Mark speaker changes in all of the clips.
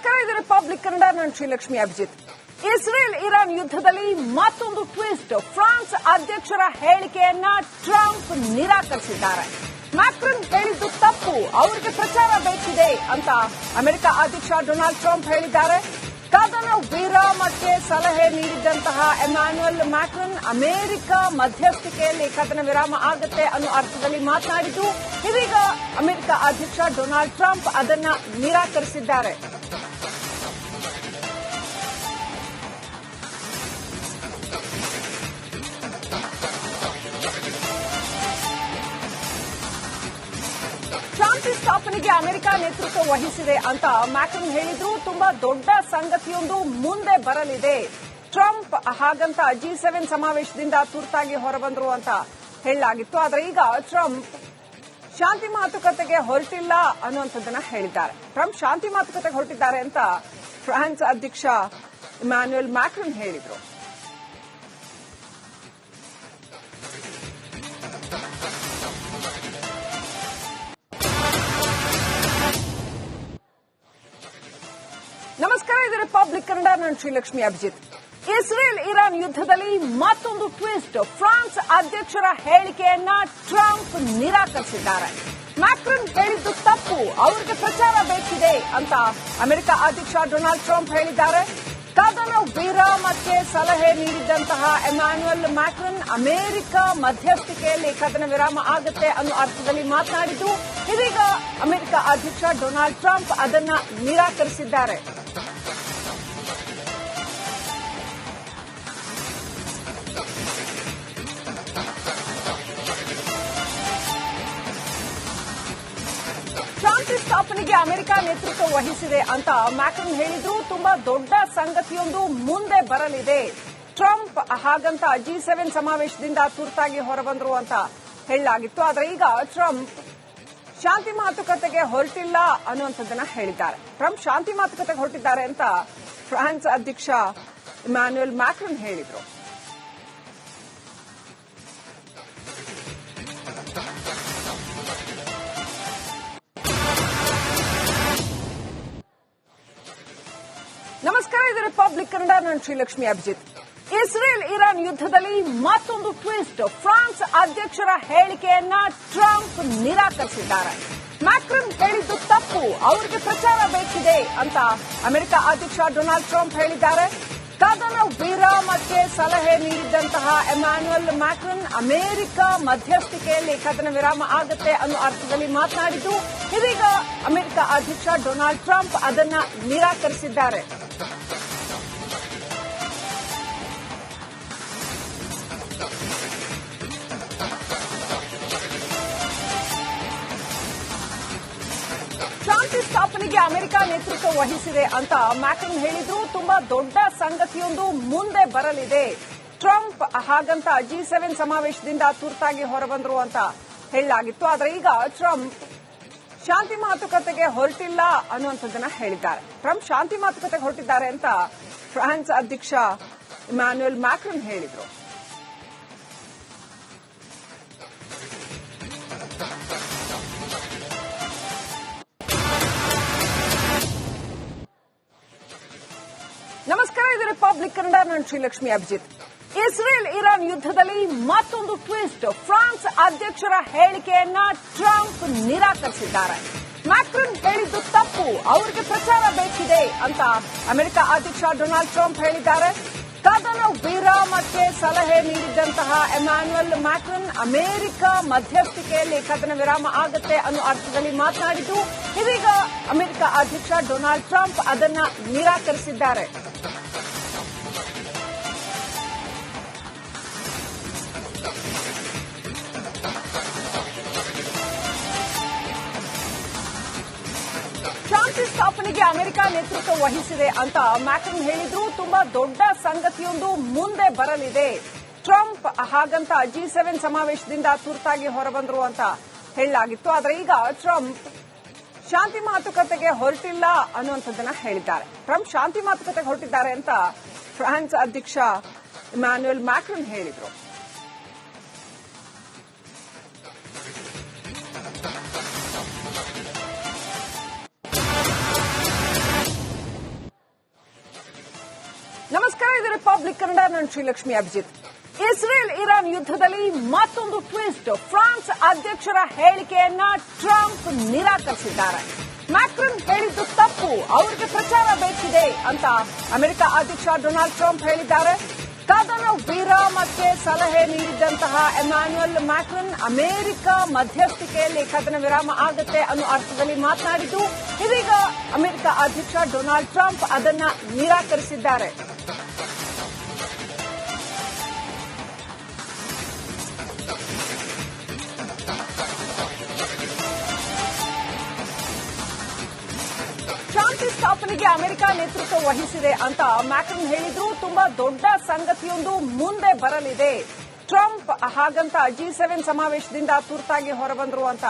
Speaker 1: ನಮಸ್ಕಾರ, ಇದು ರಿಪಬ್ಲಿಕ್ ಕನ್ನಡ. ನಾನು ಶ್ರೀಲಕ್ಷ್ಮಿ ಅಭಿಜಿತ್. ಇಸ್ರೇಲ್ ಇರಾನ್ ಯುದ್ಧದಲ್ಲಿ ಮತ್ತೊಂದು ಟ್ವಿಸ್ಟ್. ಫ್ರಾನ್ಸ್ ಅಧ್ಯಕ್ಷರ ಹೇಳಿಕೆಯನ್ನ ಟ್ರಂಪ್ ನಿರಾಕರಿಸಿದ್ದಾರೆ. ಮ್ಯಾಕ್ರನ್ ಹೇಳಿದ್ದು ತಪ್ಪು, ಅವರಿಗೆ ಪ್ರಚಾರ ಬೇಕಿದೆ ಅಂತ ಅಮೆರಿಕ ಅಧ್ಯಕ್ಷ ಡೊನಾಲ್ಡ್ ಟ್ರಂಪ್ ಹೇಳಿದ್ದಾರೆ. ಕದನ ವಿರಾಮಕ್ಕೆ ಸಲಹೆ ನೀಡಿದ್ದಂತಹ ಎಮ್ಯಾನ್ಯುಯಲ್ ಮ್ಯಾಕ್ರನ್ ಅಮೆರಿಕ ಮಧ್ಯಸ್ಥಿಕೆಯಲ್ಲಿ ಕದನ ವಿರಾಮ ಆಗುತ್ತೆ ಅನ್ನೋ ಅರ್ಥದಲ್ಲಿ ಮಾತನಾಡಿದ್ದು. ಇದೀಗ ಅಮೆರಿಕ ಅಧ್ಯಕ್ಷ ಡೊನಾಲ್ಡ್ ಟ್ರಂಪ್ ಅದನ್ನ ನಿರಾಕರಿಸಿದ್ದಾರೆ. ಶಾಂತಿ ಸ್ಥಾಪನೆಗೆ ಅಮೆರಿಕ ನೇತೃತ್ವ ವಹಿಸಿದೆ ಅಂತ ಮ್ಯಾಕ್ರನ್ ಹೇಳಿದ್ರು. ತುಂಬಾ ದೊಡ್ಡ ಸಂಗತಿಯೊಂದು ಮುಂದೆ ಬರಲಿದೆ. ಟ್ರಂಪ್ ಹಾಗಂತ G7 ಸಮಾವೇಶದಿಂದ ತುರ್ತಾಗಿ ಹೊರಬಂದ್ರು ಅಂತ ಹೇಳಲಾಗಿತ್ತು. ಆದರೆ ಈಗ ಟ್ರಂಪ್ ಶಾಂತಿ ಮಾತುಕತೆಗೆ ಹೊರಟಿಲ್ಲ ಅನ್ನುವಂಥದ್ದನ್ನ ಹೇಳಿದ್ದಾರೆ. ಟ್ರಂಪ್ ಶಾಂತಿ ಮಾತುಕತೆಗೆ ಹೊರಟಿದ್ದಾರೆ ಅಂತ ಫ್ರಾನ್ಸ್ ಅಧ್ಯಕ್ಷ ಇಮ್ಯಾನ್ಯುಯಲ್ ಮ್ಯಾಕ್ರನ್ ಹೇಳಿದ್ರು. ನಮಸ್ಕಾರ, ಇದು ರಿಪಬ್ಲಿಕ್ ಕನ್ನಡ. ನಾನು ಶ್ರೀಲಕ್ಷ್ಮಿ ಅಭಿಜಿತ್. ಇಸ್ರೇಲ್ ಇರಾನ್ ಯುದ್ಧದಲ್ಲಿ ಮತ್ತೊಂದು ಟ್ವಿಸ್ಟ್. ಫ್ರಾನ್ಸ್ ಅಧ್ಯಕ್ಷರ ಹೇಳಿಕೆಯನ್ನ ಟ್ರಂಪ್ ನಿರಾಕರಿಸಿದ್ದಾರೆ. ಮ್ಯಾಕ್ರನ್ ಹೇಳಿದ್ದು ತಪ್ಪು, ಅವರಿಗೆ ಪ್ರಚಾರ ಬೇಕಿದೆ ಅಂತ ಅಮೆರಿಕ ಅಧ್ಯಕ್ಷ ಡೊನಾಲ್ಡ್ ಟ್ರಂಪ್ ಹೇಳಿದ್ದಾರೆ. ಕದನ ವಿರಾಮಕ್ಕೆ ಸಲಹೆ ನೀಡಿದ್ದಂತಹ ಎಮ್ಯಾನ್ಯುಯಲ್ ಮ್ಯಾಕ್ರನ್ ಅಮೆರಿಕ ಮಧ್ಯಸ್ಥಿಕೆಯಲ್ಲಿ ಕದನ ವಿರಾಮ ಆಗುತ್ತೆ ಅನ್ನೋ ಅರ್ಥದಲ್ಲಿ ಮಾತನಾಡಿದ್ದು. ಇದೀಗ ಅಮೆರಿಕ ಅಧ್ಯಕ್ಷ ಡೊನಾಲ್ಡ್ ಟ್ರಂಪ್ ಅದನ್ನ ನಿರಾಕರಿಸಿದ್ದಾರೆ. ಶಾಂತಿ ಸ್ಥಾಪನೆಗೆ ಅಮೆರಿಕ ನೇತೃತ್ವ ವಹಿಸಿದೆ ಅಂತ ಮ್ಯಾಕ್ರನ್ ಹೇಳಿದ್ರು. ತುಂಬಾ ದೊಡ್ಡ ಸಂಗತಿಯೊಂದು ಮುಂದೆ ಬರಲಿದೆ. ಟ್ರಂಪ್ ಹಾಗಂತ G7 ಸಮಾವೇಶದಿಂದ ತುರ್ತಾಗಿ ಹೊರಬಂದ್ರು ಅಂತ ಹೇಳಲಾಗಿತ್ತು. ಆದರೆ ಈಗ ಟ್ರಂಪ್ ಶಾಂತಿ ಮಾತುಕತೆಗೆ ಹೊರಟಿಲ್ಲ ಅನ್ನುವಂಥದ್ದನ್ನ ಹೇಳಿದ್ದಾರೆ. ಟ್ರಂಪ್ ಶಾಂತಿ ಮಾತುಕತೆಗೆ ಹೊರಟಿದ್ದಾರೆ ಅಂತ ಫ್ರಾನ್ಸ್ ಅಧ್ಯಕ್ಷ ಇಮ್ಯಾನ್ಯುಯಲ್ ಮ್ಯಾಕ್ರನ್ ಹೇಳಿದ್ರು. ನಮಸ್ಕಾರ, ಇದು ರಿಪಬ್ಲಿಕ್ ಕನ್ನಡ. ನಾನು ಶ್ರೀಲಕ್ಷ್ಮಿ ಅಭಿಜಿತ್. ಇಸ್ರೇಲ್ ಇರಾನ್ ಯುದ್ಧದಲ್ಲಿ ಮತ್ತೊಂದು ಟ್ವಿಸ್ಟ್. ಫ್ರಾನ್ಸ್ ಅಧ್ಯಕ್ಷರ ಹೇಳಿಕೆಯನ್ನ ಟ್ರಂಪ್ ನಿರಾಕರಿಸಿದ್ದಾರೆ. ಮ್ಯಾಕ್ರನ್ ಹೇಳಿದ್ದು ತಪ್ಪು, ಅವರಿಗೆ ಪ್ರಚಾರ ಬೇಕಿದೆ ಅಂತ ಅಮೆರಿಕ ಅಧ್ಯಕ್ಷ ಡೊನಾಲ್ಡ್ ಟ್ರಂಪ್ ಹೇಳಿದ್ದಾರೆ. ಕದನ ವಿರಾಮಕ್ಕೆ ಸಲಹೆ ನೀಡಿದ್ದಂತಹ ಎಮ್ಯಾನ್ಯುಯಲ್ ಮ್ಯಾಕ್ರನ್ ಅಮೆರಿಕ ಮಧ್ಯಸ್ಥಿಕೆಯಲ್ಲಿ ಕದನ ವಿರಾಮ ಆಗುತ್ತೆ ಅನ್ನೋ ಅರ್ಥದಲ್ಲಿ ಮಾತನಾಡಿದ್ದು. ಇದೀಗ ಅಮೆರಿಕ ಅಧ್ಯಕ್ಷ ಡೊನಾಲ್ಡ್ ಟ್ರಂಪ್ ಅದನ್ನ ನಿರಾಕರಿಸಿದ್ದಾರೆ. ಶಾಂತಿ ಸ್ಥಾಪನೆಗೆ ಅಮೆರಿಕ ನೇತೃತ್ವ ವಹಿಸಿದೆ ಅಂತ ಮ್ಯಾಕ್ರನ್ ಹೇಳಿದ್ರು. ತುಂಬಾ ದೊಡ್ಡ ಸಂಗತಿಯೊಂದು ಮುಂದೆ ಬರಲಿದೆ. ಟ್ರಂಪ್ ಹಾಗಂತ G7 ಸಮಾವೇಶದಿಂದ ತುರ್ತಾಗಿ ಹೊರಬಂದ್ರು ಅಂತ ಹೇಳಲಾಗಿತ್ತು. ಆದರೆ ಈಗ ಟ್ರಂಪ್ ಶಾಂತಿ ಮಾತುಕತೆಗೆ ಹೊರಟಿಲ್ಲ ಅನ್ನುವಂಥದ್ದನ್ನ ಹೇಳಿದ್ದಾರೆ. ಟ್ರಂಪ್ ಶಾಂತಿ ಮಾತುಕತೆಗೆ ಹೊರಟಿದ್ದಾರೆ ಅಂತ ಫ್ರಾನ್ಸ್ ಅಧ್ಯಕ್ಷ ಇಮ್ಯಾನ್ಯುಯಲ್ ಮ್ಯಾಕ್ರನ್ ಹೇಳಿದ್ರು. ನಮಸ್ಕಾರ, ಇದು ರಿಪಬ್ಲಿಕ್ ಕನ್ನಡ. ನಾನು ಶ್ರೀಲಕ್ಷ್ಮಿ ಅಭಿಜಿತ್. ಇಸ್ರೇಲ್ ಇರಾನ್ ಯುದ್ಧದಲ್ಲಿ ಮತ್ತೊಂದು ಟ್ವಿಸ್ಟ್. ಫ್ರಾನ್ಸ್ ಅಧ್ಯಕ್ಷರ ಹೇಳಿಕೆಯನ್ನ ಟ್ರಂಪ್ ನಿರಾಕರಿಸಿದ್ದಾರೆ. ಮ್ಯಾಕ್ರನ್ ಹೇಳಿದ್ದು ತಪ್ಪು, ಅವರಿಗೆ ಪ್ರಚಾರ ಬೇಕಿದೆ ಅಂತ ಅಮೆರಿಕ ಅಧ್ಯಕ್ಷ ಡೊನಾಲ್ಡ್ ಟ್ರಂಪ್ ಹೇಳಿದ್ದಾರೆ. ಕದನ ವಿರಾಮಕ್ಕೆ ಸಲಹೆ ನೀಡಿದ್ದಂತಹ ಎಮ್ಯಾನ್ಯುಯಲ್ ಮ್ಯಾಕ್ರನ್ ಅಮೆರಿಕ ಮಧ್ಯಸ್ಥಿಕೆಯಲ್ಲಿ ಕದನ ವಿರಾಮ ಆಗುತ್ತೆ ಅನ್ನೋ ಅರ್ಥದಲ್ಲಿ ಮಾತನಾಡಿದ್ದು. ಇದೀಗ ಅಮೆರಿಕ ಅಧ್ಯಕ್ಷ ಡೊನಾಲ್ಡ್ ಟ್ರಂಪ್ ಅದನ್ನ ನಿರಾಕರಿಸಿದ್ದಾರೆ. ಶಾಂತಿ ಸ್ಥಾಪನೆಗೆ ಅಮೆರಿಕ ನೇತೃತ್ವ ವಹಿಸಿದೆ ಅಂತ ಮ್ಯಾಕ್ರನ್ ಹೇಳಿದ್ರು. ತುಂಬಾ ದೊಡ್ಡ ಸಂಗತಿಯೊಂದು ಮುಂದೆ ಬರಲಿದೆ. ಟ್ರಂಪ್ ಹಾಗಂತ G7 ಸಮಾವೇಶದಿಂದ ತುರ್ತಾಗಿ ಹೊರಬಂದ್ರು ಅಂತ ಹೇಳಲಾಗಿತ್ತು. ಆದರೆ ಈಗ ಟ್ರಂಪ್ ಶಾಂತಿ ಮಾತುಕತೆಗೆ ಹೊರಟಿಲ್ಲ ಅನ್ನುವಂಥದ್ದನ್ನ ಹೇಳಿದ್ದಾರೆ. ಟ್ರಂಪ್ ಶಾಂತಿ ಮಾತುಕತೆಗೆ ಹೊರಟಿದ್ದಾರೆ ಅಂತ ಫ್ರಾನ್ಸ್ ಅಧ್ಯಕ್ಷ ಇಮ್ಯಾನ್ಯುಯಲ್ ಮ್ಯಾಕ್ರನ್ ಹೇಳಿದ್ರು. ರಿಪಬ್ಲಿಕ್ ಕನ್ನಡ, ನಾನು ಶ್ರೀಲಕ್ಷ್ಮಿ ಅಭಿಜಿತ್. ಇಸ್ರೇಲ್ ಇರಾನ್ ಯುದ್ಧದಲ್ಲಿ ಮತ್ತೊಂದು ಟ್ವಿಸ್ಟ್. ಫ್ರಾನ್ಸ್ ಅಧ್ಯಕ್ಷರ ಹೇಳಿಕೆಯನ್ನ ಟ್ರಂಪ್ ನಿರಾಕರಿಸಿದ್ದಾರೆ. ಮ್ಯಾಕ್ರನ್ ಹೇಳಿದ್ದು ತಪ್ಪು, ಅವರಿಗೆ ಪ್ರಚಾರ ಬೇಕಿದೆ ಅಂತ ಅಮೆರಿಕ ಅಧ್ಯಕ್ಷ ಡೊನಾಲ್ಡ್ ಟ್ರಂಪ್ ಹೇಳಿದ್ದಾರೆ. ಕದನ ವಿರಾಮಕ್ಕೆ ಸಲಹೆ ನೀಡಿದ್ದಂತಹ ಎಮ್ಯಾನ್ಯುಯಲ್ ಮ್ಯಾಕ್ರನ್ ಅಮೆರಿಕ ಮಧ್ಯಸ್ಥಿಕೆಯಲ್ಲಿ ಕದನ ವಿರಾಮ ಆಗುತ್ತೆ ಅನ್ನೋ ಅರ್ಥದಲ್ಲಿ ಮಾತನಾಡಿದ್ದು, ಇದೀಗ ಅಮೆರಿಕ ಅಧ್ಯಕ್ಷ ಡೊನಾಲ್ಡ್ ಟ್ರಂಪ್ ಅದನ್ನ ನಿರಾಕರಿಸಿದ್ದಾರೆ. ಶಾಂತಿ ಸ್ಥಾಪನೆಗೆ ಅಮೆರಿಕ ನೇತೃತ್ವ ವಹಿಸಿದೆ ಅಂತ ಮ್ಯಾಕ್ರನ್ ಹೇಳಿದ್ರು. ತುಂಬಾ ದೊಡ್ಡ ಸಂಗತಿಯೊಂದು ಮುಂದೆ ಬರಲಿದೆ. ಟ್ರಂಪ್ ಹಾಗಂತ G7 ಸಮಾವೇಶದಿಂದ ತುರ್ತಾಗಿ ಹೊರಬಂದ್ರು ಅಂತ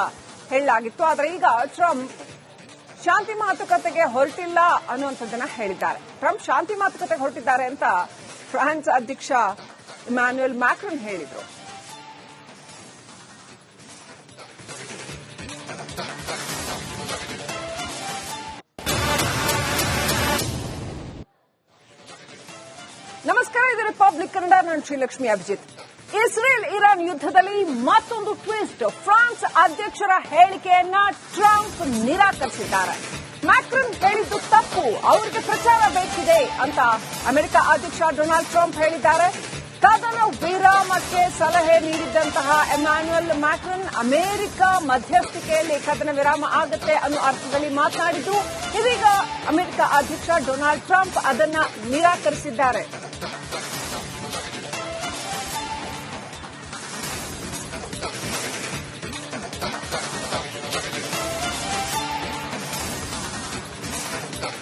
Speaker 1: ಹೇಳಲಾಗಿತ್ತು. ಆದರೆ ಈಗ ಟ್ರಂಪ್ ಶಾಂತಿ ಮಾತುಕತೆಗೆ ಹೊರಟಿಲ್ಲ ಅನ್ನುವಂಥದ್ದನ್ನ ಹೇಳಿದ್ದಾರೆ. ಟ್ರಂಪ್ ಶಾಂತಿ ಮಾತುಕತೆಗೆ ಹೊರಟಿದ್ದಾರೆ ಅಂತ ಫ್ರಾನ್ಸ್ ಅಧ್ಯಕ್ಷ ಇಮ್ಯಾನ್ಯುಯಲ್ ಮ್ಯಾಕ್ರನ್ ಹೇಳಿದ್ರು. ನಮಸ್ಕಾರ, ಇದು ರಿಪಬ್ಲಿಕ್ ಕನ್ನಡ, ನಾನು ಶ್ರೀಲಕ್ಷ್ಮಿ ಅಭಿಜಿತ್. ಇಸ್ರೇಲ್ ಇರಾನ್ ಯುದ್ಧದಲ್ಲಿ ಮತ್ತೊಂದು ಟ್ವಿಸ್ಟ್. ಫ್ರಾನ್ಸ್ ಅಧ್ಯಕ್ಷರ ಹೇಳಿಕೆಯನ್ನ ಟ್ರಂಪ್ ನಿರಾಕರಿಸಿದ್ದಾರೆ. ಮ್ಯಾಕ್ರನ್ ಹೇಳಿದ್ದು ತಪ್ಪು, ಅವರಿಗೆ ಪ್ರಚಾರ ಬೇಕಿದೆ ಅಂತ ಅಮೆರಿಕ ಅಧ್ಯಕ್ಷ ಡೊನಾಲ್ಡ್ ಟ್ರಂಪ್ ಹೇಳಿದ್ದಾರೆ. ಕದನ ವಿರಾಮಕ್ಕೆ ಸಲಹೆ ನೀಡಿದ್ದಂತಹ ಎಮ್ಯಾನ್ಯುಯಲ್ ಮ್ಯಾಕ್ರನ್ ಅಮೆರಿಕ ಮಧ್ಯಸ್ಥಿಕೆಯಲ್ಲಿ ಕದನ ವಿರಾಮ ಆಗುತ್ತೆ ಅನ್ನೋ ಅರ್ಥದಲ್ಲಿ ಮಾತನಾಡಿದ್ದು, ಇದೀಗ ಅಮೆರಿಕ ಅಧ್ಯಕ್ಷ ಡೊನಾಲ್ಡ್ ಟ್ರಂಪ್ ಅದನ್ನ ನಿರಾಕರಿಸಿದ್ದಾರೆ.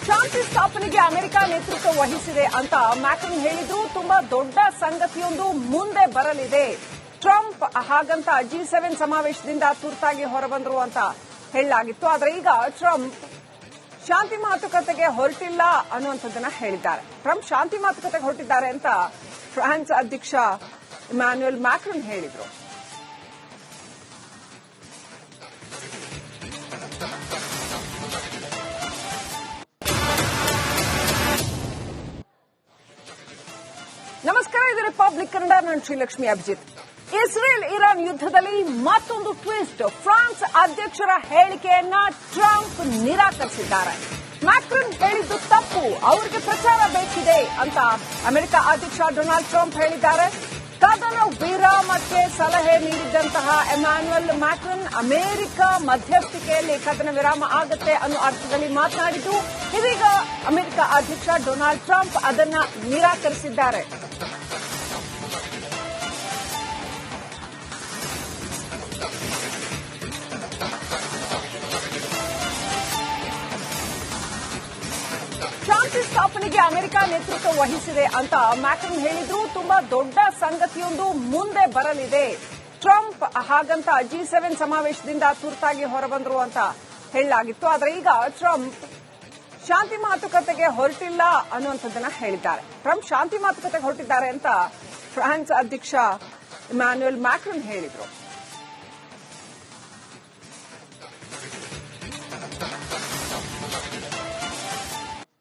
Speaker 1: ಶಾಂತಿ ಸ್ಥಾಪನೆಗೆ ಅಮೆರಿಕ ನೇತೃತ್ವ ವಹಿಸಿದೆ ಅಂತ ಮ್ಯಾಕ್ರನ್ ಹೇಳಿದ್ರು. ತುಂಬಾ ದೊಡ್ಡ ಸಂಗತಿಯೊಂದು ಮುಂದೆ ಬರಲಿದೆ. ಟ್ರಂಪ್ ಹಾಗಂತ G7 ಸಮಾವೇಶದಿಂದ ತುರ್ತಾಗಿ ಹೊರಬಂದ್ರು ಅಂತ ಹೇಳಲಾಗಿತ್ತು. ಆದರೆ ಈಗ ಟ್ರಂಪ್ ಶಾಂತಿ ಮಾತುಕತೆಗೆ ಹೊರಟಿಲ್ಲ ಅನ್ನುವಂಥದ್ದನ್ನ ಹೇಳಿದ್ದಾರೆ. ಟ್ರಂಪ್ ಶಾಂತಿ ಮಾತುಕತೆಗೆ ಹೊರಟಿದ್ದಾರೆ ಅಂತ ಫ್ರಾನ್ಸ್ ಅಧ್ಯಕ್ಷ ಇಮ್ಯಾನ್ಯುಯಲ್ ಮ್ಯಾಕ್ರನ್ ಹೇಳಿದ್ರು. ನಮಸ್ಕಾರ, ಇದು ರಿಪಬ್ಲಿಕ್ ಕನ್ನಡ, ನಾನು ಶ್ರೀಲಕ್ಷ್ಮಿ ಅಭಿಜಿತ್. ಇಸ್ರೇಲ್ ಇರಾನ್ ಯುದ್ಧದಲ್ಲಿ ಮತ್ತೊಂದು ಟ್ವಿಸ್ಟ್. ಫ್ರಾನ್ಸ್ ಅಧ್ಯಕ್ಷರ ಹೇಳಿಕೆಯನ್ನ ಟ್ರಂಪ್ ನಿರಾಕರಿಸಿದ್ದಾರೆ. ಮ್ಯಾಕ್ರನ್ ಹೇಳಿದ್ದು ತಪ್ಪು, ಅವರಿಗೆ ಪ್ರಚಾರ ಬೇಕಿದೆ ಅಂತ ಅಮೆರಿಕ ಅಧ್ಯಕ್ಷ ಡೊನಾಲ್ಡ್ ಟ್ರಂಪ್ ಹೇಳಿದ್ದಾರೆ. ಕದನ ವಿರಾಮಕ್ಕೆ ಸಲಹೆ ನೀಡಿದ್ದಂತಹ ಎಮ್ಯಾನ್ಯುಯಲ್ ಮ್ಯಾಕ್ರನ್ ಅಮೆರಿಕ ಮಧ್ಯಸ್ಥಿಕೆಯಲ್ಲಿ ಕದನ ವಿರಾಮ ಆಗುತ್ತೆ ಅನ್ನೋ ಅರ್ಥದಲ್ಲಿ ಮಾತನಾಡಿದ್ದು, ಇದೀಗ ಅಮೆರಿಕ ಅಧ್ಯಕ್ಷ ಡೊನಾಲ್ಡ್ ಟ್ರಂಪ್ ಅದನ್ನ ನಿರಾಕರಿಸಿದ್ದಾರೆ. ಶಾಂತಿ ಸ್ಥಾಪನೆಗೆ ಅಮೆರಿಕ ನೇತೃತ್ವ ವಹಿಸಿದೆ ಅಂತ ಮ್ಯಾಕ್ರನ್ ಹೇಳಿದ್ರು. ತುಂಬಾ ದೊಡ್ಡ ಸಂಗತಿಯೊಂದು ಮುಂದೆ ಬರಲಿದೆ. ಟ್ರಂಪ್ ಹಾಗಂತ G7 ಸಮಾವೇಶದಿಂದ ತುರ್ತಾಗಿ ಹೊರಬಂದ್ರು ಅಂತ ಹೇಳಲಾಗಿತ್ತು. ಆದರೆ ಈಗ ಟ್ರಂಪ್ ಶಾಂತಿ ಮಾತುಕತೆಗೆ ಹೊರಟಿಲ್ಲ ಅನ್ನುವಂಥದ್ದನ್ನ ಹೇಳಿದ್ದಾರೆ. ಟ್ರಂಪ್ ಶಾಂತಿ ಮಾತುಕತೆಗೆ ಹೊರಟಿದ್ದಾರೆ ಅಂತ ಫ್ರಾನ್ಸ್ ಅಧ್ಯಕ್ಷ ಇಮ್ಯಾನ್ಯುಯಲ್ ಮ್ಯಾಕ್ರನ್ ಹೇಳಿದ್ರು.